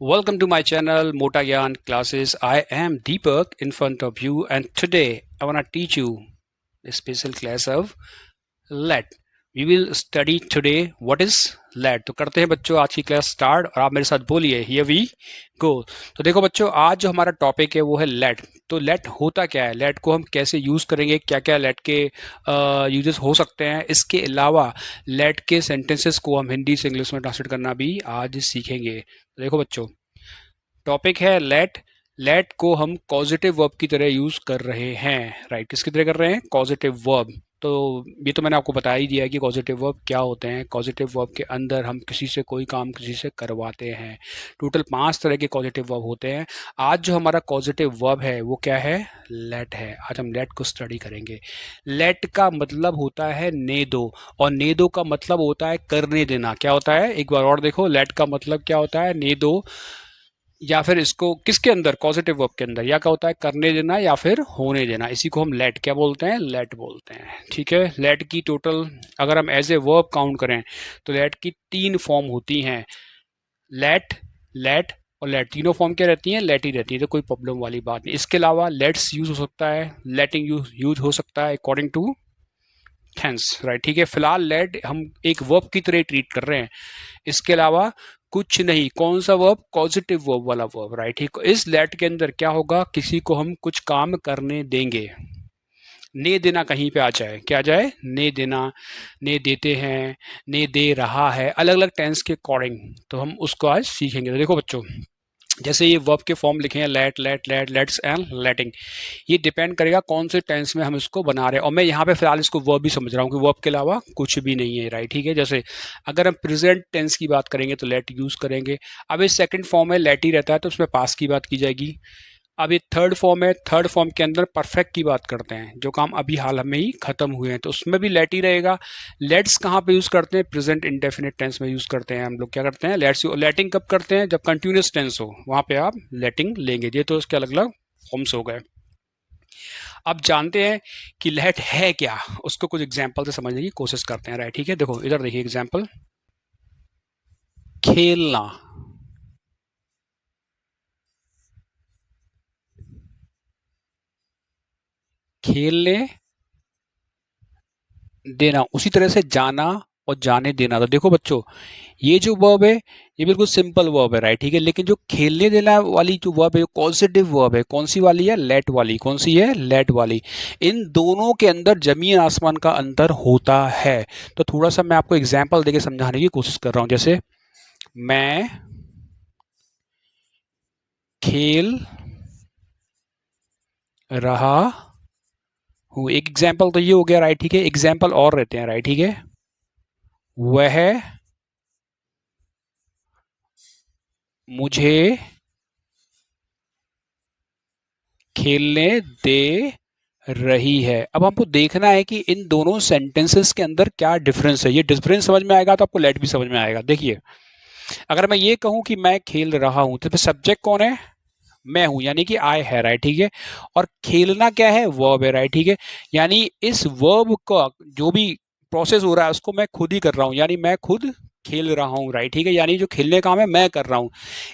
Welcome to my channel Mota Gyan Classes. I am Deepak in front of you, and today I want to teach you a special class of let. We will study today what is let. तो करते हैं बच्चों आज की class start और आप मेरे साथ बोलिए हियर वी गो। तो देखो बच्चों आज जो हमारा टॉपिक है वो है लेट। तो लेट होता क्या है, लेट को हम कैसे यूज़ करेंगे, क्या क्या लेट के यूजेस हो सकते हैं, इसके अलावा लेट के सेंटेंसेस को हम हिंदी से इंग्लिश में ट्रांसलेट करना भी आज सीखेंगे। तो देखो बच्चों टॉपिक है लेट। लेट को हम कॉजेटिव वर्ब की तरह यूज कर रहे हैं, राइट। किसकी तरह कर रहे हैं? Causative verb. तो ये तो मैंने आपको बता ही दिया है कि कॉजेटिव वर्ब क्या होते हैं। कॉजेटिव वर्ब के अंदर हम किसी से कोई काम किसी से करवाते हैं। टोटल 5 तरह के कॉजेटिव वर्ब होते हैं। आज जो हमारा कॉजेटिव वर्ब है वो क्या है? लेट है। आज हम लेट को स्टडी करेंगे। लेट का मतलब होता है ने दो, और ने दो का मतलब होता है करने देना। क्या होता है? एक बार और देखो, लेट का मतलब क्या होता है? ने दो, या फिर इसको किसके अंदर? पॉजिटिव वर्ब के अंदर। या क्या होता है? करने देना या फिर होने देना। इसी को हम लेट क्या बोलते हैं? लेट बोलते हैं। ठीक है। लेट की टोटल अगर हम एज ए वर्ब काउंट करें तो लेट की 3 फॉर्म होती हैं। लेट, लेट और लेट, तीनों फॉर्म क्या रहती हैं? लेट ही रहती है। तो कोई प्रॉब्लम वाली बात नहीं। इसके अलावा लेट्स यूज हो सकता है, लेटिंग यूज हो सकता है अकॉर्डिंग टू थेंस, राइट। ठीक है। फिलहाल लेट हम एक वर्ब की तरह ट्रीट कर रहे हैं, इसके अलावा कुछ नहीं। कौन सा वर्ब? पॉजिटिव वर्ब वाला वर्ब, राइट। ठीक। इस लेट के अंदर क्या होगा? किसी को हम कुछ काम करने देंगे। ने देना कहीं पे आ जाए, क्या आ जाए? ने देना, ने देते हैं, ने दे रहा है, अलग अलग टेंस के अकॉर्डिंग। तो हम उसको आज सीखेंगे। तो देखो बच्चों, जैसे ये वर्ब के फॉर्म लिखे हैं, let, let, let, lets and letting. ये डिपेंड करेगा कौन से टेंस में हम इसको बना रहे हैं। और मैं यहाँ पे फिलहाल इसको वर्ब ही समझ रहा हूँ कि वर्ब के अलावा कुछ भी नहीं है, राइट। ठीक है। जैसे अगर हम प्रेजेंट टेंस की बात करेंगे तो लेट यूज करेंगे। अब ये सेकंड फॉर्म है, लेट ही रहता है, तो उसमें पास की बात की जाएगी। अब ये थर्ड फॉर्म है, थर्ड फॉर्म के अंदर परफेक्ट की बात करते हैं, जो काम अभी हाल में ही खत्म हुए हैं, तो उसमें भी लेट ही रहेगा। लेट्स कहाँ पे यूज करते हैं? प्रेजेंट इंडेफिनिट टेंस में यूज करते हैं। हम लोग क्या करते हैं? लेट्स लेटिंग कब करते हैं? जब कंटिन्यूस टेंस हो, वहां पे आप लेटिंग लेंगे। ये तो उसके अलग अलग फॉर्म्स हो गए। अब जानते हैं कि लेट है क्या, उसको कुछ एग्जाम्पल से समझने की कोशिश करते हैं, राइट। ठीक है। देखो इधर देखिए एग्जाम्पल, खेलना, खेलने देना, उसी तरह से जाना और जाने देना। तो देखो बच्चों, ये जो वर्ब है ये बिल्कुल सिंपल वर्ब है, राइट। ठीक है। लेकिन जो खेलने देना वाली जो वर्ब है, जो पॉजिटिव वर्ब है, कौन सी वाली है? लेट वाली। कौन सी है? लेट वाली। इन दोनों के अंदर जमीन आसमान का अंतर होता है। तो थोड़ा सा मैं आपको एग्जाम्पल देके समझाने की कोशिश कर रहा हूं। जैसे मैं खेल रहा हूं, एक एग्जाम्पल तो ये हो गया, राइट। ठीक है। एग्जाम्पल और रहते हैं, राइट। ठीक है। वह मुझे खेलने दे रही है। अब हमको देखना है कि इन दोनों सेंटेंसेस के अंदर क्या डिफरेंस है। ये डिफरेंस समझ में आएगा तो आपको लेट भी समझ में आएगा। देखिए, अगर मैं ये कहूं कि मैं खेल रहा हूं, तो सब्जेक्ट कौन है? मैं हूं, यानी कि आई है, राइट। ठीक है। और खेलना क्या है? वर्ब है, राइट। ठीक है। यानी इस वर्ब का जो भी प्रोसेस हो रहा है उसको मैं खुद ही कर रहा हूं, यानी मैं खुद खेल रहा हूं, राइट। ठीक है। यानी जो खेलने का काम है मैं कर रहा हूं।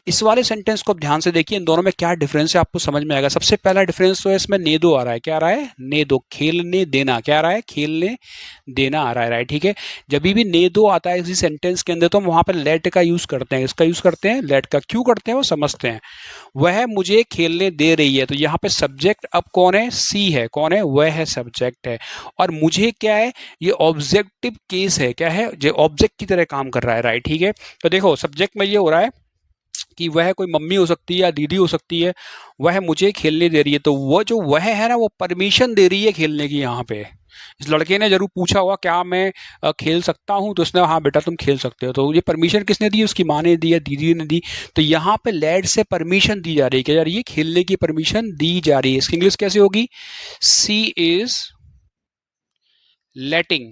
इस वाले सेंटेंस को ध्यान से देखिए, इन दोनों में क्या डिफरेंस है आपको समझ में आएगा। सबसे पहला डिफरेंस तो है इसमें ने दो आ रहा है। क्या आ रहा है? ने दो। खेलने देना क्या आ रहा है? खेलने देना आ रहा है, राइट। ठीक है। जब भी ने दो आता है किसी सेंटेंस के अंदर तो हम वहां पर लेट का यूज करते हैं। इसका यूज करते हैं, लेट का। क्यों करते हैं वो समझते हैं। वह मुझे खेलने दे रही है, तो यहाँ पे सब्जेक्ट अब कौन है? सी है। कौन है? वह है, सब्जेक्ट है। और मुझे क्या है? ये ऑब्जेक्टिव केस है। क्या है? जो ऑब्जेक्ट की तरह काम कर रहा है, राइट। ठीक है। तो देखो सब्जेक्ट में ये हो रहा है कि वह कोई मम्मी हो सकती है या दीदी हो सकती है, वह मुझे खेलने दे रही है। तो वो जो वह है ना, वो परमिशन दे रही है खेलने की। यहाँ पे इस लड़के ने जरूर पूछा होगा क्या मैं खेल सकता हूँ, तो उसने हाँ बेटा तुम खेल सकते हो। तो ये परमिशन किसने दी? उसकी माँ ने दी या दीदी ने दी। तो यहाँ पे लैड से परमिशन दी जा रही है। क्या जा रही है? खेलने की परमिशन दी जा रही है। इसकी इंग्लिश कैसे होगी? She is letting,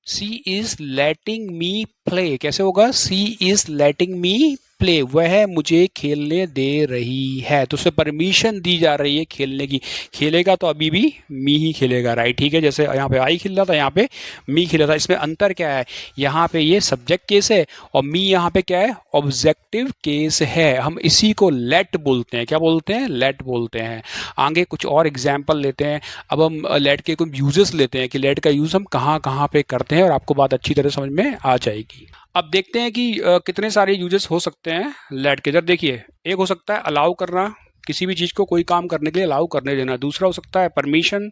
she is letting me play. कैसे होगा? सी इज लेटिंग मी प्ले, वह मुझे खेलने दे रही है। तो उसे परमिशन दी जा रही है खेलने की। खेलेगा तो अभी भी मी ही खेलेगा, राइट, ठीक है। जैसे यहाँ पे आई खेल रहा था, यहाँ पे मी खेल रहा था। इसमें अंतर क्या है, यहाँ पे ये सब्जेक्ट केस है और मी यहाँ पे क्या है, ऑब्जेक्टिव केस है। हम इसी को लेट बोलते हैं। क्या बोलते हैं, लेट बोलते हैं। आगे कुछ और एग्जाम्पल लेते हैं। अब हम लेट के कुछ यूजेस लेते हैं कि लेट का यूज हम कहाँ कहाँ पे करते हैं, और आपको बात अच्छी तरह समझ में आ जाएगी। अब देखते हैं कि कितने सारे यूजेस हो सकते हैं लेट के। इधर देखिए, एक हो सकता है अलाउ करना, किसी भी चीज़ को कोई काम करने के लिए अलाउ करने देना। दूसरा हो सकता है परमिशन।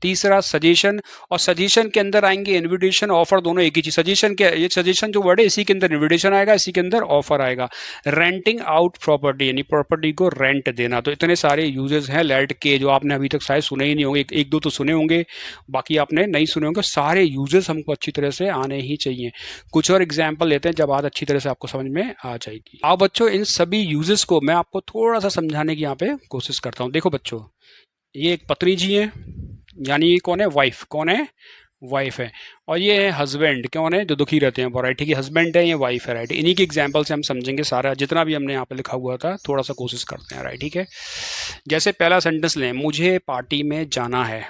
तीसरा सजेशन, और सजेशन के अंदर आएंगे इनविटेशन, ऑफर, दोनों एक ही चीज। सजेशन के, ये सजेशन जो वर्ड है, इसी के अंदर इनविटेशन आएगा, इसी के अंदर ऑफर आएगा। रेंटिंग आउट प्रॉपर्टी, यानी प्रॉपर्टी को रेंट देना। तो इतने सारे यूजेस हैं लेट के, जो आपने अभी तक शायद सुने ही नहीं होंगे। एक दो तो सुने होंगे, बाकी आपने नहीं सुने होंगे। सारे यूजेस हमको अच्छी तरह से आने ही चाहिए। कुछ और एग्जाम्पल लेते हैं, जब बात अच्छी तरह से आपको समझ में आ जाएगी। आओ बच्चों, इन सभी यूजेस को मैं आपको थोड़ा सा समझाने की यहाँ पे कोशिश करता हूँ। देखो बच्चों, ये एक पत्नी जी है, यानी ये कौन है, वाइफ। कौन है, वाइफ है। और ये है हस्बैंड, कौन है, जो दुखी रहते हैं, राइट, ठीक है। हस्बैंड है, ये वाइफ है, राइट। इन्हीं के एग्जांपल से हम समझेंगे सारा, जितना भी हमने यहाँ पे लिखा हुआ था थोड़ा सा कोशिश करते हैं, राइट, ठीक है। जैसे पहला सेंटेंस लें, मुझे पार्टी में जाना है।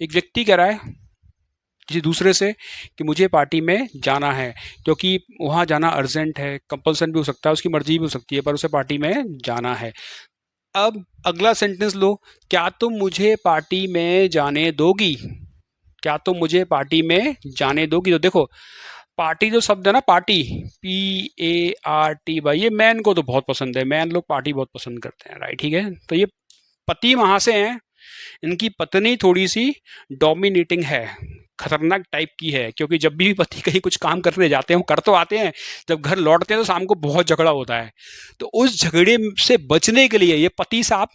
एक व्यक्ति कह रहा है किसी दूसरे से कि मुझे पार्टी में जाना है, क्योंकि वहाँ जाना अर्जेंट है। कंपल्सन भी हो सकता है, उसकी मर्जी भी हो सकती है, पर उसे पार्टी में जाना है। अब अगला सेंटेंस लो, क्या तुम मुझे पार्टी में जाने दोगी। क्या तुम मुझे पार्टी में जाने दोगी। तो देखो, पार्टी जो शब्द है ना, पार्टी, PART, भाई ये मैन को तो बहुत पसंद है। मैन लोग पार्टी बहुत पसंद करते हैं, राइट, ठीक है। तो ये पति वहां से हैं, इनकी पत्नी थोड़ी सी डोमिनेटिंग है, खतरनाक टाइप की है। क्योंकि जब भी पति कहीं कुछ काम करने जाते हैं, वो कर तो आते हैं, जब घर लौटते हैं तो शाम को बहुत झगड़ा होता है। तो उस झगड़े से बचने के लिए ये पति साहब,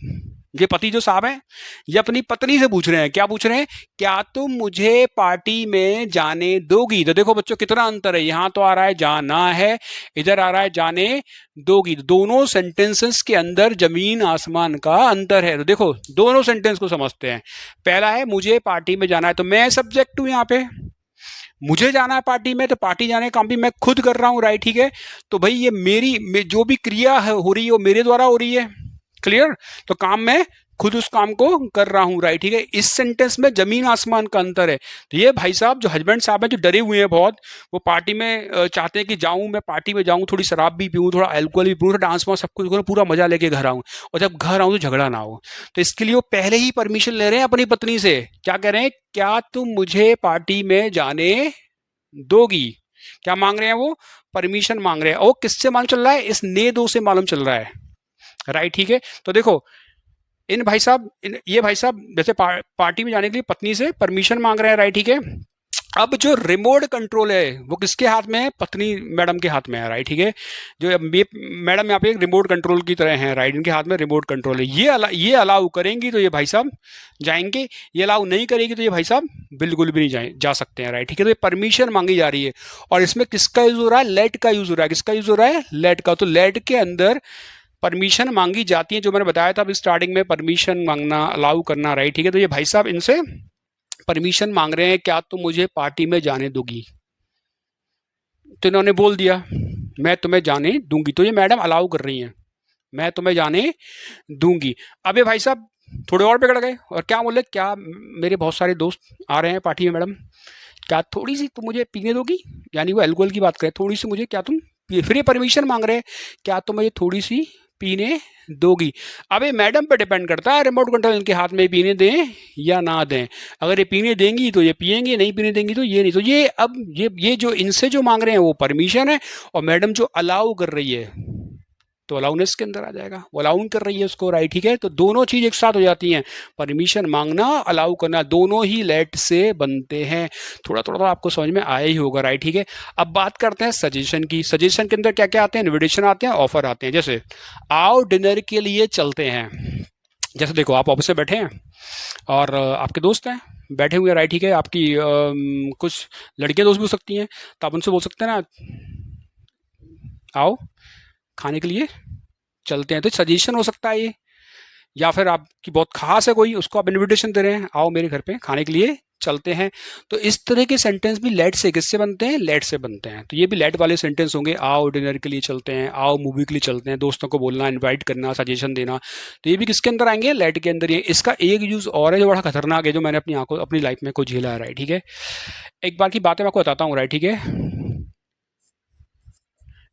ये पति जो साहब है, ये अपनी पत्नी से पूछ रहे हैं। क्या पूछ रहे हैं, क्या तुम मुझे पार्टी में जाने दोगी। तो देखो बच्चों, कितना अंतर है। यहां तो आ रहा है जाना है, इधर आ रहा है जाने दोगी। दोनों सेंटेंसेस के अंदर जमीन आसमान का अंतर है। तो देखो, दोनों सेंटेंस को समझते हैं। पहला है मुझे पार्टी में जाना है, तो मैं सब्जेक्ट हूं यहाँ पे, मुझे जाना है पार्टी में, तो पार्टी जाने का काम भी मैं खुद कर रहा हूं, राइट, ठीक है। तो भाई ये मेरी जो भी क्रिया हो रही है वो मेरे द्वारा हो रही है, क्लियर। तो काम मैं खुद उस काम को कर रहा हूं, राइट, ठीक है। इस सेंटेंस में जमीन आसमान का अंतर है। तो ये भाई साहब, जो हस्बैंड साहब हैं, जो डरे हुए हैं बहुत, वो पार्टी में चाहते हैं कि जाऊं, मैं पार्टी में जाऊं, थोड़ी शराब भी पीऊं, थोड़ा अल्कोहल भी पीऊं, डांस वांस सब कुछ करूं, पूरा मजा लेके घर आऊं, और जब घर आऊं तो झगड़ा ना हो। तो इसके लिए वो पहले ही परमिशन ले रहे हैं अपनी पत्नी से। क्या कह रहे हैं, क्या तुम मुझे पार्टी में जाने दोगी। क्या मांग रहे हैं वो, परमिशन मांग रहे हैं। और किससे मालूम चल रहा है, इस ने दो से मालूम चल रहा है, राइट, ठीक है। तो देखो, इन भाई साहब, ये भाई साहब जैसे पार्टी में जाने के लिए पत्नी से परमिशन मांग रहे हैं, राइट, ठीक है। अब जो रिमोट कंट्रोल है वो किसके हाथ में है, पत्नी मैडम के हाथ में है, राइट, ठीक है। जो ये मैडम यहाँ पे एक रिमोट कंट्रोल की तरह है, राइट, इनके हाथ में रिमोट कंट्रोल है। ये अलाउ करेंगी तो ये भाई साहब जाएंगे, ये अलाउ नहीं करेगी तो ये भाई साहब बिल्कुल भी नहीं जा सकते हैं, राइट, ठीक है। तो ये परमिशन मांगी जा रही है, और इसमें किसका यूज हो रहा है, लेट का यूज हो रहा है। किसका यूज हो रहा है, लेट का। तो लेट के अंदर परमिशन मांगी जाती है, जो मैंने बताया था अभी स्टार्टिंग में, परमिशन मांगना, अलाउ करना, राइट, ठीक है। तो ये भाई साहब इनसे परमिशन मांग रहे हैं, क्या तुम मुझे पार्टी में जाने दोगी। तो इन्होंने बोल दिया मैं तुम्हें जाने दूंगी। तो ये मैडम अलाउ कर रही हैं, मैं तुम्हें जाने दूंगी। अब ये भाई साहब थोड़े और बिगड़ गए, और क्या बोले, क्या मेरे बहुत सारे दोस्त आ रहे हैं पार्टी में मैडम, क्या थोड़ी सी तुम मुझे पीने दोगी। यानी वो अल्कोहल की बात करें, थोड़ी सी मुझे क्या तुम पिए। फिर ये परमिशन मांग रहे हैं, क्या तुम मुझे थोड़ी सी पीने दोगी। अब ये मैडम पे डिपेंड करता है, रिमोट कंट्रोल इनके हाथ में पीने दें या ना दें। अगर ये पीने देंगी तो ये पिएंगे, नहीं पीने देंगी तो ये नहीं। तो ये अब ये जो इनसे जो मांग रहे हैं वो परमिशन है, और मैडम जो अलाउ कर रही है तो अलाउनेस के अंदर आ जाएगा, वो अलाउ कर रही है उसको, राइट, ठीक है। तो दोनों चीज एक साथ हो जाती हैं, परमिशन मांगना, अलाउ करना, दोनों ही लेट से बनते हैं। थोड़ा थोड़ा तो आपको समझ में आया ही होगा, राइट, ठीक है। अब बात करते हैं सजेशन की। सजेशन के अंदर क्या क्या आते हैं, इन्विटेशन आते हैं, ऑफर आते हैं। जैसे आओ डिनर के लिए चलते हैं। जैसे देखो, आप ऑफिस में बैठे हैं और आपके दोस्त हैं बैठे हुए हैं, राइट, ठीक है। आपकी कुछ लड़कियां दोस्त भी हो सकती हैं, तो आप उनसे बोल सकते हैं ना, आओ खाने के लिए चलते हैं। तो सजेशन हो सकता है ये, या फिर आपकी बहुत खास है कोई, उसको आप इनविटेशन दे रहे हैं, आओ मेरे घर पे खाने के लिए चलते हैं। तो इस तरह के सेंटेंस भी लेट से किससे बनते हैं? लेट से बनते हैं। तो ये भी लेट वाले सेंटेंस होंगे। आओ डिनर के लिए चलते हैं, आओ मूवी के लिए चलते हैं, दोस्तों को बोलना, इनवाइट करना, सजेशन देना, तो ये भी किसके अंदर आएंगे? लेट के अंदर ही। इसका एक यूज और है जो बड़ा खतरनाक है, जो मैंने अपनी आंखों अपनी लाइफ में को झेला है, राइट, ठीक है। एक बार की बात है, मैं आपको बताता हूँ, राइट, ठीक है।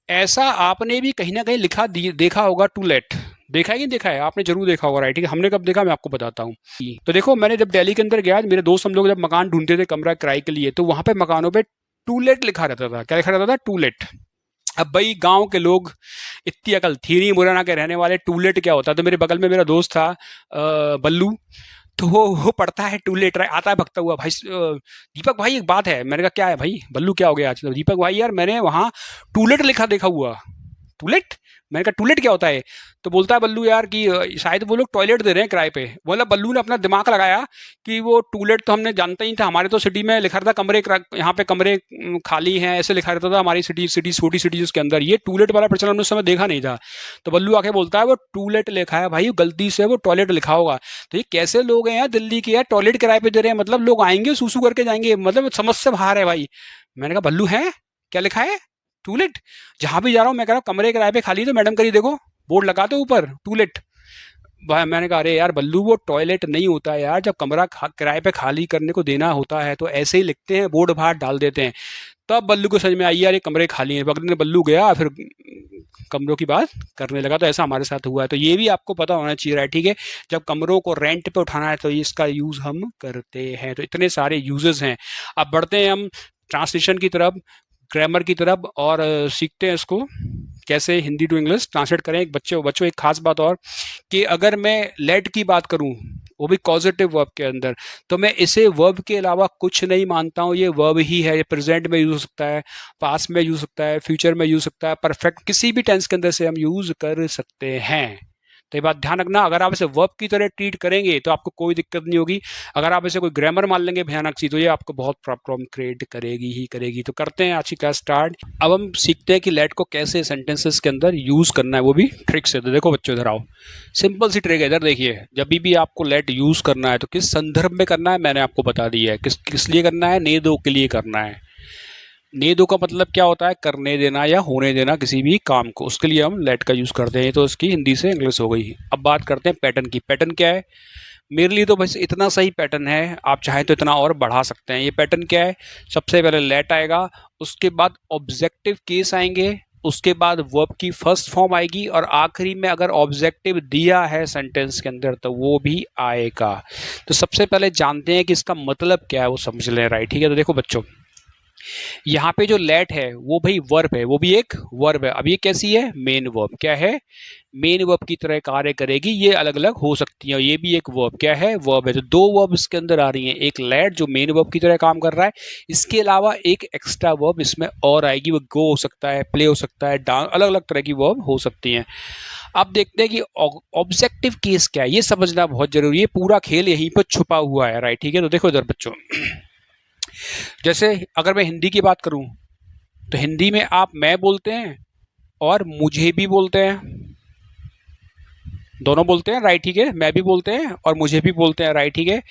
ऐसा आपने भी कहीं ना कहीं देखा होगा, टू लेट। देखा है कि नहीं देखा है? आपने जरूर देखा होगा, राइट, ठीक है। हमने कब देखा, मैं आपको बताता हूँ। तो देखो, मैंने जब दिल्ली के अंदर गया, मेरे दोस्त हम लोग जब मकान ढूंढते थे कमरा किराए के लिए, तो वहां पे मकानों पे टू लेट लिखा रहता था। क्या लिखा रहता था? To let. अब भाई गांव के लोग, इतनी अकल थी नहीं, मुरैना के रहने वाले, टू लेट क्या होता है। तो मेरे बगल में मेरा दोस्त था बल्लू, तो वो पढ़ता है टू लेट, आता है भगता हुआ, भाई दीपक भाई एक बात है। मैंने कहा क्या है भाई? बल्लू क्या हो गया आज? तो दीपक भाई यार मैंने वहाँ टू लेट लिखा देखा हुआ। टूलेट? मैंने कहा टूलेट क्या होता है? तो बोलता है बल्लू यार कि शायद वो लोग टॉयलेट दे रहे हैं किराए पे। बोला बल्लू ने अपना दिमाग लगाया कि वो टूलेट तो हमने जानता ही था, हमारे तो सिटी में लिखा रहता कमरे, यहाँ पे कमरे खाली हैं, ऐसे लिखा रहता था हमारी सिटी छोटी सिटीज के अंदर। ये टूलेट वाला प्रचलन हमने उस समय देखा नहीं था। तो बल्लू आके बोलता है वो टूलेट लिखा है भाई, गलती से वो टॉयलेट लिखा होगा। तो ये कैसे लोग हैं यार दिल्ली के, यार टॉयलेट किराए पे दे रहे हैं, मतलब लोग आएंगे सूसू करके जाएंगे, मतलब समझ से बाहर है भाई। मैंने कहा बल्लू है क्या लिखा है? टूलेट। जहां भी जा रहा हूँ मैं कह रहा हूँ कमरे किराए पे खाली, तो मैडम करी देखो बोर्ड लगा दो ऊपर टूलेट। भाई मैंने कहा अरे यार बल्लू वो टॉयलेट नहीं होता है यार, जब कमरा किराए पे खाली करने को देना होता है तो ऐसे ही लिखते हैं, बोर्ड बाहर डाल देते हैं। तब बल्लू को समझ में आई यार ये कमरे खाली हैं। अगले दिन बल्लू गया, फिर कमरों की बात करने लगा। तो ऐसा हमारे साथ हुआ है। तो ये भी आपको पता होना चाहिए, राइट, ठीक है। जब कमरों को रेंट पे उठाना है तो इसका यूज हम करते हैं। तो इतने सारे यूजेस हैं। अब बढ़ते हैं हम ट्रांसलेशन की तरफ, ग्रामर की तरफ, और सीखते हैं इसको कैसे हिंदी टू इंग्लिश ट्रांसलेट करें। एक बच्चों एक खास बात और, कि अगर मैं लेट की बात करूं, वो भी पॉजिटिव वर्ब के अंदर, तो मैं इसे वर्ब के अलावा कुछ नहीं मानता हूं। ये वर्ब ही है। ये प्रेजेंट में यूज हो सकता है, पास्ट में यूज हो सकता है, फ्यूचर में यूज हो सकता है, परफेक्ट किसी भी टेंस के अंदर से हम यूज कर सकते हैं। तो ये बात ध्यान रखना, अगर आप इसे वर्ब की तरह ट्रीट करेंगे तो आपको कोई दिक्कत नहीं होगी। अगर आप इसे कोई ग्रामर मान लेंगे भयानक सी, तो ये आपको बहुत प्रॉब्लम क्रिएट करेगी ही करेगी। तो करते हैं आज की क्लास स्टार्ट। अब हम सीखते हैं कि लेट को कैसे सेंटेंसेस के अंदर यूज करना है, वो भी ट्रिक से। तो देखो बच्चों इधर आओ, सिंपल सी ट्रिक है, इधर देखिए। जब भी आपको लेट यूज करना है तो किस संदर्भ में करना है मैंने आपको बता दिया है। किस लिए करना है? ने दो के लिए करना है। ने दो का मतलब क्या होता है? करने देना या होने देना किसी भी काम को, उसके लिए हम लेट का यूज करते हैं। तो इसकी हिंदी से इंग्लिश हो गई। अब बात करते हैं पैटर्न की। पैटर्न क्या है? मेरे लिए तो बस इतना सही पैटर्न है, आप चाहें तो इतना और बढ़ा सकते हैं। ये पैटर्न क्या है? सबसे पहले लेट आएगा, उसके बाद ऑब्जेक्टिव केस आएंगे, उसके बाद वर्ब की फर्स्ट फॉर्म आएगी, और आखिरी में अगर ऑब्जेक्टिव दिया है सेंटेंस के अंदर तो वो भी आएगा। तो सबसे पहले जानते हैं कि इसका मतलब क्या है, वो समझ लें, राइट, ठीक है। तो देखो बच्चों, यहाँ पे जो लेट है वो भाई वर्ब है, वो भी एक वर्ब है। अब ये कैसी है? Main verb. क्या है? मेन वर्ब की तरह कार्य करेगी। ये अलग अलग हो सकती है, ये भी एक वर्ब। क्या है? वर्ब है। तो दो वर्ब इसके अंदर आ रही हैं, एक लेट जो मेन वर्ब की तरह काम कर रहा है, इसके अलावा एक एक्स्ट्रा वर्ब इसमें और आएगी। वो गो हो सकता है, प्ले हो सकता है, डांस, अलग अलग तरह की वर्ब हो सकती हैं। अब देखते हैं कि ऑब्जेक्टिव केस क्या है, ये समझना बहुत जरूरी है। पूरा खेल यहीं पर छुपा हुआ है, राइट, ठीक है। तो देखो इधर बच्चों, जैसे अगर मैं हिंदी की बात करूं तो हिंदी में आप मैं बोलते हैं और मुझे भी बोलते हैं, दोनों बोलते हैं, राइट, ठीक है। मैं भी बोलते हैं और मुझे भी बोलते हैं, राइट, ठीक है।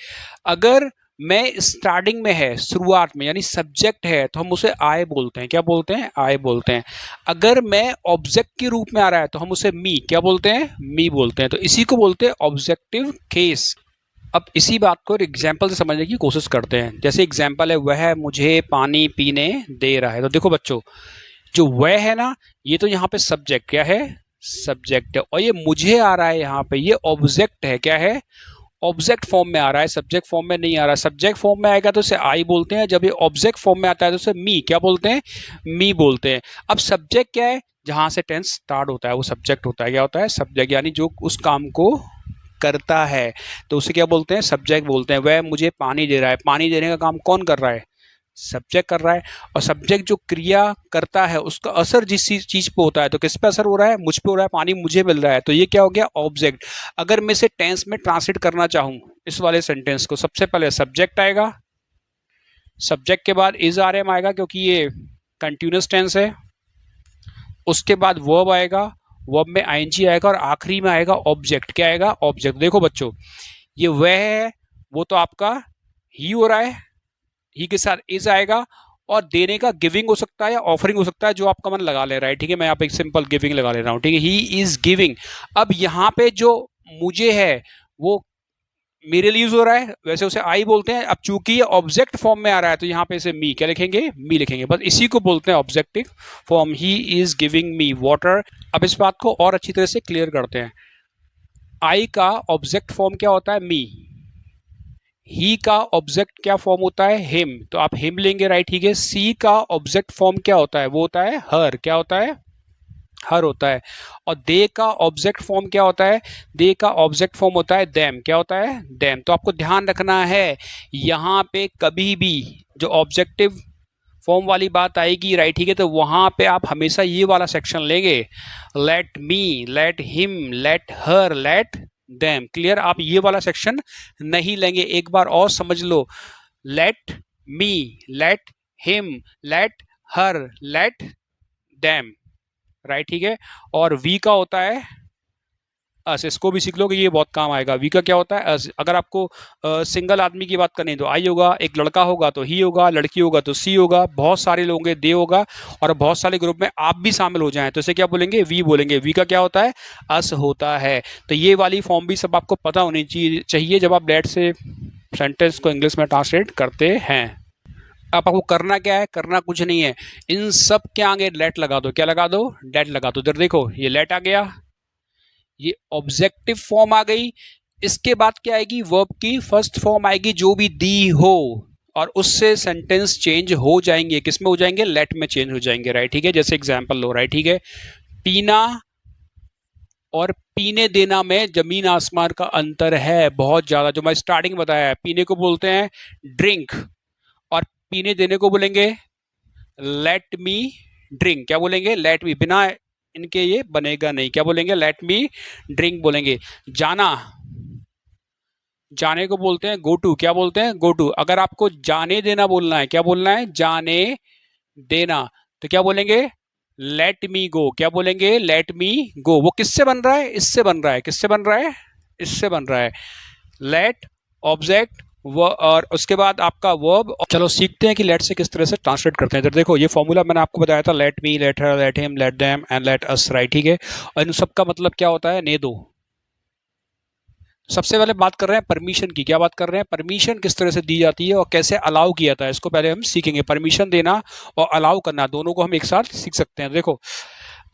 अगर मैं स्टार्टिंग में है, शुरुआत में, यानी सब्जेक्ट है, तो हम उसे आई बोलते हैं। क्या बोलते हैं? आई बोलते हैं। अगर मैं ऑब्जेक्ट के रूप में आ रहा है तो हम उसे मी, क्या बोलते हैं? मी बोलते हैं। तो इसी को बोलते हैं ऑब्जेक्टिव केस। अब इसी बात को एग्जाम्पल से समझने की कोशिश करते हैं। जैसे एग्जाम्पल है, वह मुझे पानी पीने दे रहा है। तो देखो बच्चों, जो वह है ना, ये तो यहाँ पे सब्जेक्ट, क्या है? सब्जेक्ट है। और ये मुझे आ रहा है यहाँ पे, ये ऑब्जेक्ट है। क्या है? ऑब्जेक्ट फॉर्म में आ रहा है, सब्जेक्ट फॉर्म में नहीं आ रहा। सब्जेक्ट फॉर्म में आएगा तो इसे आई बोलते हैं, जब ये ऑब्जेक्ट फॉर्म में आता है तो इसे मी, क्या बोलते हैं? मी बोलते हैं। अब सब्जेक्ट क्या है? जहां से टेंस स्टार्ट होता है वो सब्जेक्ट होता है। क्या होता है? सब्जेक्ट, यानी जो उस काम को करता है, तो उसे क्या बोलते हैं? सब्जेक्ट बोलते हैं। वह मुझे पानी दे रहा है, पानी देने का काम कौन कर रहा है? सब्जेक्ट कर रहा है। और सब्जेक्ट जो क्रिया करता है उसका असर जिस चीज पे होता है, तो किस पे असर हो रहा है? मुझ पे हो रहा है, पानी मुझे मिल रहा है, तो ये क्या हो गया? ऑब्जेक्ट। अगर मैं इसे टेंस में ट्रांसलेट करना चाहूं, इस वाले सेंटेंस को, सबसे पहले सब्जेक्ट आएगा, सब्जेक्ट के बाद इज आर एम आएगा क्योंकि ये कंटिन्यूअस टेंस है, उसके बाद वर्ब आएगा, वर्ब में आईएनजी आएगा, और आखिरी में आएगा ऑब्जेक्ट। क्या आएगा? ऑब्जेक्ट। देखो बच्चों, ये वह है, वो तो आपका ही हो रहा है, ही के साथ इज आएगा, और देने का गिविंग हो सकता है या ऑफरिंग हो सकता है, जो आपका मन लगा ले रहा है, ठीक है। मैं यहाँ पे एक सिंपल गिविंग लगा ले रहा हूँ, ठीक है, ही इज गिविंग। अब यहाँ पे जो मुझे है वो मेरे लिए यूज हो रहा है, वैसे उसे आई बोलते हैं। अब चूंकि ये ऑब्जेक्ट फॉर्म में आ रहा है तो यहाँ पे इसे मी क्या लिखेंगे, मी लिखेंगे, बस इसी को बोलते हैं objective form. He is giving me water. अब इस बात को और अच्छी तरह से क्लियर करते हैं। आई का ऑब्जेक्ट फॉर्म क्या होता है, मी। ही का ऑब्जेक्ट क्या फॉर्म होता है, हिम, तो आप हिम लेंगे, राइट, ठीक है। सी का ऑब्जेक्ट फॉर्म क्या होता है, वो होता है हर, क्या होता है, हर होता है। और दे का ऑब्जेक्ट फॉर्म क्या होता है, दे का ऑब्जेक्ट फॉर्म होता है देम, क्या होता है, देम। तो आपको ध्यान रखना है यहाँ पे कभी भी जो ऑब्जेक्टिव फॉर्म वाली बात आएगी, राइट, ठीक है, तो वहां पे आप हमेशा ये वाला सेक्शन लेंगे, late me, let him, let her, let them. Clear, आप ये वाला सेक्शन नहीं लेंगे। एक बार और समझ लो, let me, let him, let her, let them, right, ठीक है। और वी का होता है अस, इसको भी सीख लो कि ये बहुत काम आएगा। वी का क्या होता है, अस। अगर आपको सिंगल आदमी की बात करनी तो आई होगा, एक लड़का होगा तो ही होगा, लड़की होगा तो सी होगा, बहुत सारे लोग होंगे दे होगा, और बहुत सारे ग्रुप में आप भी शामिल हो जाएं तो इसे क्या बोलेंगे, वी बोलेंगे। वी का क्या होता है, अस होता है। तो ये वाली फॉर्म भी सब आपको पता होनी चाहिए जब आप लेट से सेंटेंस को इंग्लिश में ट्रांसलेट करते हैं। अब आपको करना क्या है, करना कुछ नहीं है, इन सब के आगे लेट लगा दो, क्या लगा दो, लेट लगा दो। इधर देखो, ये लेट आ गया, ये ऑब्जेक्टिव फॉर्म आ गई। इसके बाद क्या आएगी, वर्ब की फर्स्ट फॉर्म आएगी जो भी दी हो, और उससे सेंटेंस चेंज हो जाएंगे, किसमें हो जाएंगे, लेट में चेंज हो जाएंगे, राइट, ठीक है। जैसे एग्जांपल लो, राइट, ठीक है, पीना और पीने देना में जमीन आसमान का अंतर है, बहुत ज्यादा। जो मैं स्टार्टिंग बताया है, पीने को बोलते हैं ड्रिंक, और पीने देने को बोलेंगे लेट मी ड्रिंक। क्या बोलेंगे, लेट मी, बिना इनके ये बनेगा नहीं, क्या बोलेंगे, लेट मी ड्रिंक बोलेंगे। जाना, जाने को बोलते हैं गो टू, क्या बोलते हैं, गो टू। अगर आपको जाने देना बोलना है, क्या बोलना है, जाने देना, तो क्या बोलेंगे, लेट मी गो, क्या बोलेंगे, लेट मी गो। वो किससे बन रहा है, इससे बन रहा है, किससे बन रहा है, इससे बन रहा है। लेट ऑब्जेक्ट वो, और उसके बाद आपका वर्ब। चलो सीखते हैं कि लेट से किस तरह से ट्रांसलेट करते हैं। इधर देखो, ये फॉर्मूला मैंने आपको बताया था, late me, late her, late him, let them and let us, right, ठीक है। और इन सब का मतलब क्या होता है, ने दो। सबसे पहले बात कर रहे हैं परमिशन की, क्या बात कर रहे हैं, परमिशन किस तरह से दी जाती है और कैसे अलाउ किया जाता है, इसको पहले हम सीखेंगे। परमिशन देना और अलाउ करना दोनों को हम एक साथ सीख सकते हैं। देखो,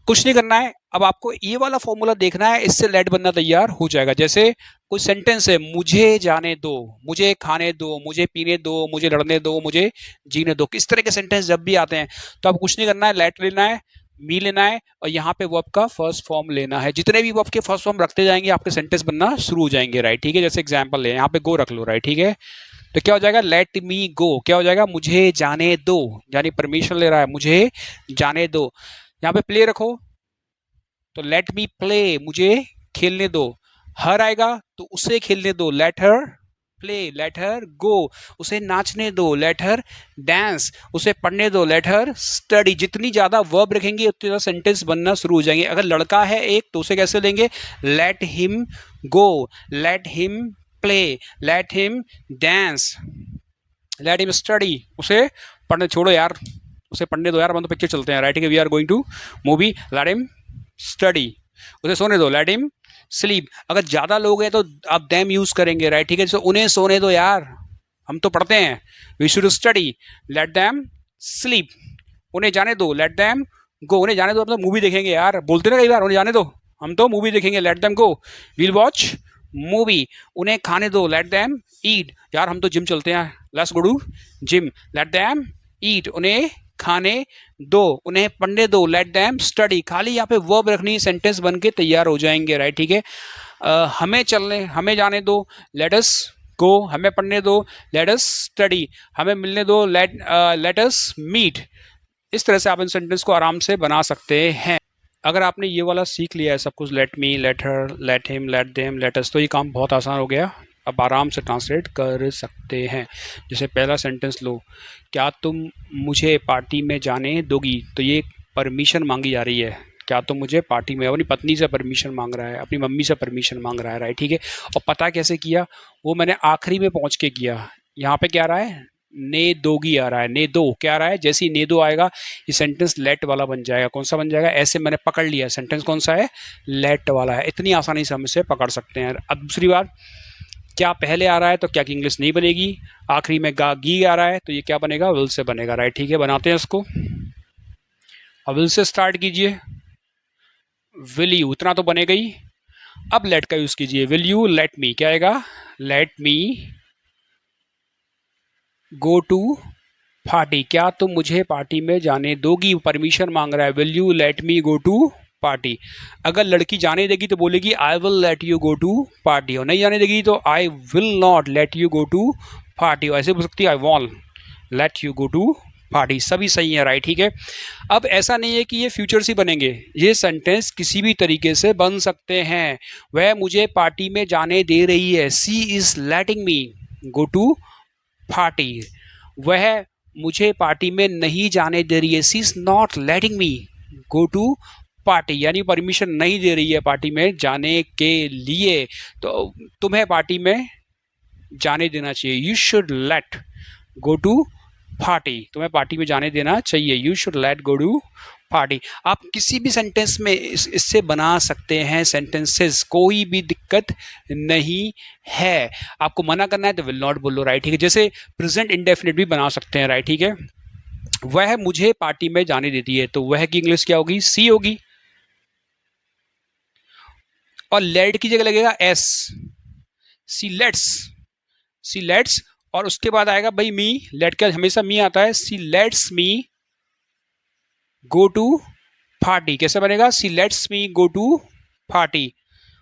कुछ नहीं करना है, अब आपको ये वाला फॉर्मूला देखना है, इससे लेट बनना तैयार हो जाएगा। जैसे कोई सेंटेंस है, मुझे जाने दो, मुझे खाने दो, मुझे पीने दो, मुझे लड़ने दो, मुझे जीने दो, किस तरह के सेंटेंस जब भी आते हैं तो आप कुछ नहीं करना है, लेट लेना है, मी लेना है, और यहाँ पे वर्ब का फर्स्ट फॉर्म लेना है। जितने भी वर्ब के फर्स्ट फॉर्म रखते जाएंगे आपके सेंटेंस बनना शुरू हो जाएंगे, राइट, ठीक है। जैसे एग्जांपल ले, यहाँ पे गो रख लो, राइट, ठीक है, तो क्या हो जाएगा, लेट मी गो, क्या हो जाएगा, मुझे जाने दो, यानी परमिशन ले रहा है, मुझे जाने दो। यहाँ पे प्ले रखो, तो लेट मी प्ले, मुझे खेलने दो। हर आएगा तो उसे खेलने दो, let her play, let her go, उसे नाचने दो, लेट हर डांस, उसे पढ़ने दो, लेट हर स्टडी। जितनी ज्यादा वर्ब रखेंगे उतनी ज्यादा सेंटेंस बनना शुरू हो जाएंगे। अगर लड़का है एक तो उसे कैसे लेंगे, let him go, let him play, let him dance, late him study, उसे पढ़ने, छोड़ो यार, उसे पढ़ने दो यार, हम तो पिक्चर चलते हैं, right, we are going to movie, let him study, उसे सोने दो, लेट हिम स्लीप। अगर ज्यादा लोग हैं तो आप देम यूज करेंगे, राइट, ठीक है, तो उन्हें सोने दो यार, हम तो पढ़ते हैं, we should study, let them sleep. उन्हें जाने दो, लेट देम गो, उन्हें जाने दो, मतलब मूवी देखेंगे यार, बोलते ना कई बार, उन्हें जाने दो, हम तो मूवी देखेंगे, let them go, we'll watch movie. उन्हें खाने दो, लेट देम ईट, यार हम तो जिम चलते हैं, let's go to gym, let them eat. उन्हें खाने दो, उन्हें पढ़ने दो, लेट देम स्टडी। खाली यहाँ पे वर्ब रखनी, सेंटेंस बन के तैयार हो जाएंगे, राइट, ठीक है। हमें चलने, हमें जाने दो, लेट अस गो, हमें पढ़ने दो, लेट अस स्टडी, हमें मिलने दो, लेट अस मीट। इस तरह से आप इन सेंटेंस को आराम से बना सकते हैं। अगर आपने ये वाला सीख लिया है सब कुछ, late me, late her, late him, let them, let us, तो ये काम बहुत आसान हो गया, अब आराम से ट्रांसलेट कर सकते हैं। जैसे पहला सेंटेंस लो, क्या तुम मुझे पार्टी में जाने दोगी, तो ये परमिशन मांगी जा रही है, क्या तुम मुझे पार्टी में, अपनी पत्नी से परमिशन मांग रहा है, अपनी मम्मी से परमिशन मांग रहा है, राइट, ठीक है। और पता कैसे किया, वो मैंने आखिरी में पहुंच के किया, यहाँ पे क्या आ रहा है, ने दोगी आ रहा है, ने दो क्या आ रहा है, जैसे ही ने दो आएगा ये सेंटेंस लेट वाला बन जाएगा। कौन सा बन जाएगा, ऐसे मैंने पकड़ लिया सेंटेंस कौन सा है, लेट वाला है। इतनी आसानी से हम इसे पकड़ सकते हैं। अब दूसरी बात, क्या पहले आ रहा है तो क्या की इंग्लिश नहीं बनेगी, आखिरी में गा गी आ रहा है तो ये क्या बनेगा, विल से बनेगा, राइट। ठीक है, बनाते हैं इसको। अब विल से स्टार्ट कीजिए, विल यू, इतना तो बनेगा ही। अब लेट का यूज कीजिए, विल यू लेट मी, क्या आएगा, let me go to party, क्या तुम मुझे पार्टी में जाने दोगी, परमिशन मांग रहा है, will you let me go to party. अगर लड़की जाने देगी तो बोलेगी I will let you go to party, और नहीं जाने देगी तो I will not let you go to party, और ऐसे बोल सकती है I won't let you go to party. सभी सही है, राइट। ठीक है, अब ऐसा नहीं है कि ये फ्यूचर से बनेंगे, ये सेंटेंस किसी भी तरीके से बन सकते हैं। वह मुझे पार्टी में जाने दे रही है, she is letting me go to party. वह मुझे पार्टी में नहीं जाने दे रही है, she is not letting me go to party, यानी परमिशन नहीं दे रही है पार्टी में जाने के लिए। तो तुम्हें पार्टी में जाने देना चाहिए, you should let go to party, तुम्हें पार्टी में जाने देना चाहिए, you should let go to party. आप किसी भी सेंटेंस में इससे बना सकते हैं सेंटेंसेस, कोई भी दिक्कत नहीं है। आपको मना करना है तो विल नॉट बोलो, राइट। ठीक है, जैसे प्रेजेंट इंडेफिनिट भी बना सकते हैं, राइट। ठीक है, वह मुझे पार्टी में जाने देती है, तो वह की इंग्लिश क्या होगी, सी होगी, और लेट की जगह लगेगा S, see let's, see let's, और उसके बाद आएगा भाई मी, लेट के हमेशा मी आता है, she lets me go to party. कैसे बनेगा, she lets me go to party,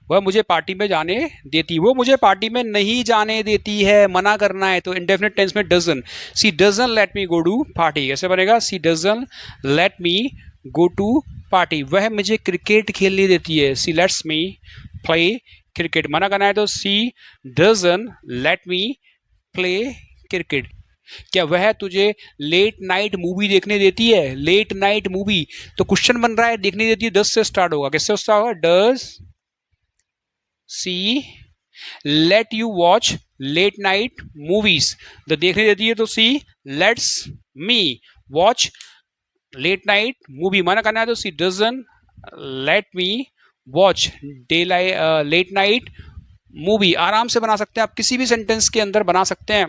वह मुझे पार्टी में जाने देती, वो मुझे पार्टी में नहीं जाने देती है, मना करना है तो इंडेफिनिट टेंस में doesn't, she doesn't let me go to party. कैसे बनेगा, she doesn't let me go to party, वह मुझे क्रिकेट खेलने देती है, she lets me play cricket. मना करना है तो she doesn't let me play cricket. क्या वह तुझे लेट नाइट मूवी देखने देती है, लेट नाइट मूवी, तो क्वेश्चन बन रहा है देखने देती है, 10 से स्टार्ट होगा, किससे स्टार्ट होगा, does she let you watch late night movies, तो देखने देती है तो she lets me watch late night movie. मना करना है तो she doesn't let me watch late night movie. आराम से बना सकते हैं आप, किसी भी सेंटेंस के अंदर बना सकते हैं।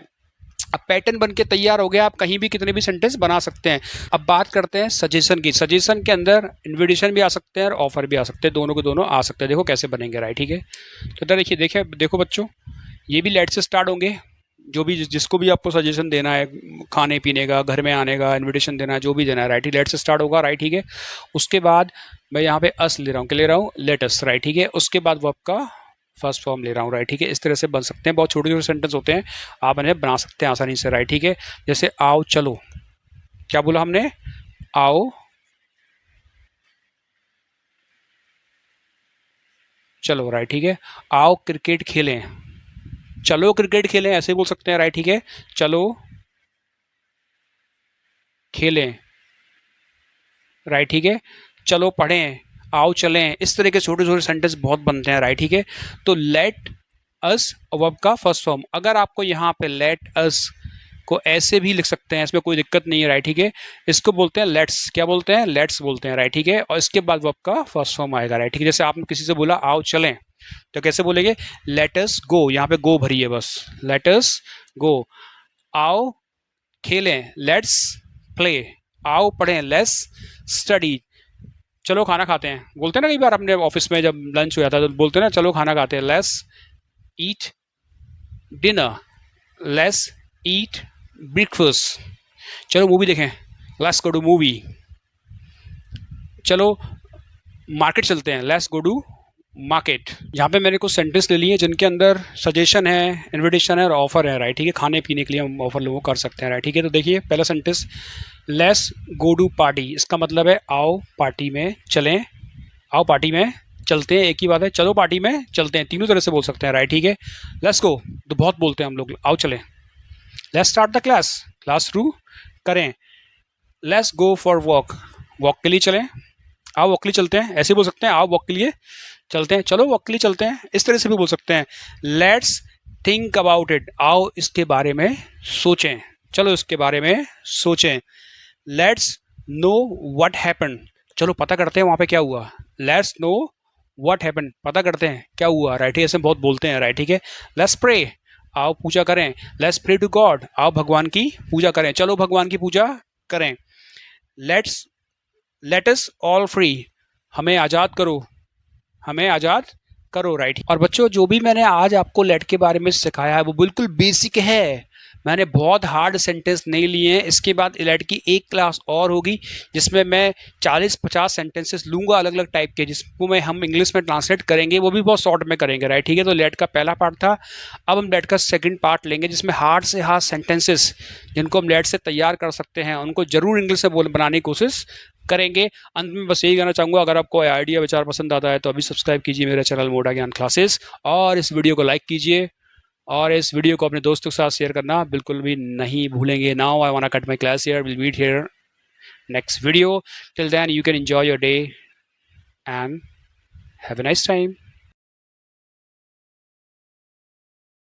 अब पैटर्न बन के तैयार हो गया, आप कहीं भी कितने भी सेंटेंस बना सकते हैं। अब बात करते हैं सजेशन की। सजेशन के अंदर इन्विटेशन भी आ सकते हैं और ऑफर भी आ सकते हैं, दोनों के दोनों आ सकते हैं। देखो कैसे बनेंगे, राइट। ठीक है, तो देखिए देखो बच्चों, ये भी लेट से स्टार्ट होंगे, जो भी जिसको भी आपको सजेशन देना है, खाने पीने का, घर में आने का, इन्विटेशन देना है, जो भी देना है, राइट, लेट से स्टार्ट होगा, राइट। ठीक है, उसके बाद मैं यहाँ पे अस ले रहा हूँ, क्या ले रहा हूँ, लेटस, राइट। ठीक है, उसके बाद वर्ब का फर्स्ट फॉर्म ले रहा हूँ, राइट। ठीक है, इस तरह से बन सकते हैं, बहुत छोटे छोटे सेंटेंस होते हैं, आप इन्हें बना सकते हैं आसानी से, राइट। ठीक है, जैसे आओ चलो, क्या बोला हमने, आओ चलो, राइट। ठीक है, आओ क्रिकेट खेलें, चलो क्रिकेट खेलें, ऐसे बोल सकते हैं, राइट। ठीक है, चलो खेलें, राइट। ठीक है, चलो पढ़ें, आओ चलें, इस तरह के छोटे छोटे सेंटेंस बहुत बनते हैं, राइट। ठीक है, तो लेट अस वर्ब का फर्स्ट फॉर्म। अगर आपको यहाँ पे लेट अस को ऐसे भी लिख सकते हैं, इसमें कोई दिक्कत नहीं है, राइट। ठीक है, इसको बोलते हैं लेट्स, क्या बोलते हैं, लेट्स बोलते हैं, राइट। ठीक है, और इसके बाद वर्ब का फर्स्ट फॉर्म आएगा, राइट। ठीक है, जैसे आपने किसी से बोला आओ चलें, तो कैसे बोलेंगे, लेट अस गो, यहाँ पे गो भरी है बस, लेट अस गो। आओ खेलें, लेट्स प्ले। आओ पढ़ें, लेट्स स्टडी। चलो खाना खाते हैं, बोलते हैं ना कई बार अपने ऑफिस में जब लंच हो जाता है तो बोलते हैं ना चलो खाना खाते हैं, let's eat dinner, let's eat breakfast. चलो मूवी देखें, लेट्स गो टू मूवी। चलो मार्केट चलते हैं, लेट्स गो टू मार्केट। यहाँ पे मैंने कुछ सेंटेंस ले लिए जिनके अंदर सजेशन है, इन्विटेशन है और ऑफर है, राइट। ठीक है, खाने पीने के लिए हम ऑफर लोगों कर सकते हैं, राइट। ठीक है, तो देखिए पहला sentence, let's go to party, इसका मतलब है आओ पार्टी में चलें, आओ पार्टी में चलते हैं, एक ही बात है, चलो पार्टी में चलते हैं, तीनों तरह से बोल सकते हैं, राइट। ठीक है, लेट्स गो तो बहुत बोलते हैं हम लोग, आओ चलें। Let's start the class, class शुरू करें। Let's go for walk, walk के लिए चलें, आओ वॉक के लिए चलते हैं, ऐसे बोल सकते हैं, आओ वॉक के लिए चलते हैं, चलो वॉक के लिए चलते हैं, इस तरह से भी बोल सकते हैं। लेट्स थिंक अबाउट इट, आओ इसके बारे में सोचें, चलो इसके बारे में सोचें। लेट्स नो व्हाट हैपेंड, चलो पता करते हैं वहां पे क्या हुआ। लेट्स नो व्हाट हैपेंड, पता करते हैं क्या हुआ, राइट? ऐसे बहुत बोलते हैं, राइट? ठीक है। लेट्स प्रे, आओ पूजा करें। लेट्स प्रे टू गॉड, आओ भगवान की पूजा करें, चलो भगवान की पूजा करें। लेट अस ऑल फ्री, हमें आज़ाद करो, हमें आज़ाद करो, राइट? और बच्चों जो भी मैंने आज आपको लेट के बारे में सिखाया है वो बिल्कुल बेसिक है, मैंने बहुत हार्ड सेंटेंस नहीं लिए हैं। इसके बाद लेट की एक क्लास और होगी जिसमें मैं 40-50 सेंटेंसेस लूंगा अलग अलग टाइप के, जिसको मैं हम इंग्लिश में ट्रांसलेट करेंगे, वो भी बहुत शॉर्ट में करेंगे, राइट? ठीक है। तो लेट का पहला पार्ट था, अब हम लेट का सेकंड पार्ट लेंगे जिसमें हार्ड से हार्ड सेंटेंसेस जिनको हम लेट से तैयार कर सकते हैं उनको जरूर इंग्लिश में बनाने की कोशिश करेंगे। अंत में बस यही कहना चाहूँगा, अगर आपको आइडिया विचार पसंद आता है तो अभी सब्सक्राइब कीजिए मेरा चैनल मोटा ज्ञान क्लासेस, और इस वीडियो को लाइक कीजिए, और इस वीडियो को अपने दोस्तों के साथ शेयर करना बिल्कुल भी नहीं भूलेंगे। Now I want to cut my class here, will meet here next video. Till then you can enjoy your day and have a nice time.